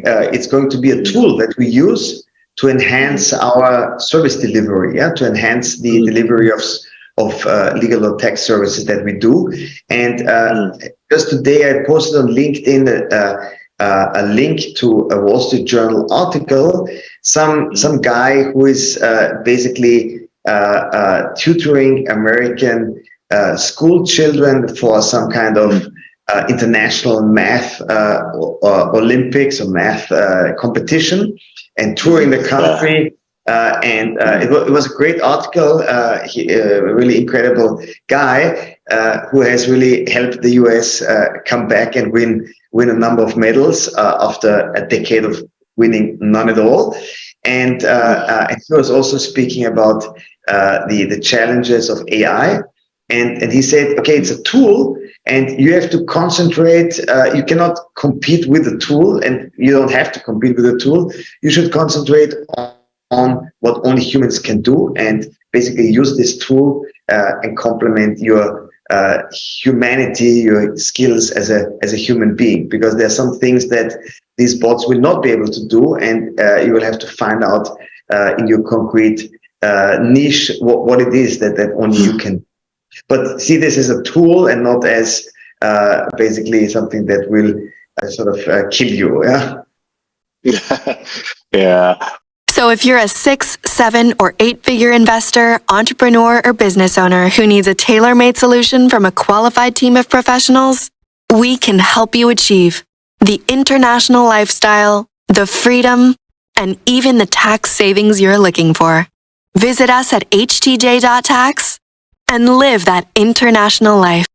it's going to be a tool that we use to enhance our service delivery, to enhance the delivery of legal or tax services that we do. And just today I posted on LinkedIn a link to a Wall Street Journal article. Some guy who is basically tutoring American school children for some kind of international math Olympics or math competition, and touring the country. It was a great article. He, a really incredible guy who has really helped the US come back and win a number of medals after a decade of winning none at all. And he was also speaking about the challenges of AI. And he said, okay, it's a tool, and you have to concentrate. You cannot compete with the tool, and you don't have to compete with the tool. You should concentrate on what only humans can do, and basically use this tool and complement your humanity, your skills as a human being. Because there are some things that these bots will not be able to do, and you will have to find out in your concrete niche what it is that only you can. But see this as a tool and not as basically something that will sort of kill you. Yeah. Yeah. So if you're a 6, 7, or 8-figure investor, entrepreneur, or business owner who needs a tailor-made solution from a qualified team of professionals, we can help you achieve the international lifestyle, the freedom, and even the tax savings you're looking for. Visit us at htj.tax and live that international life.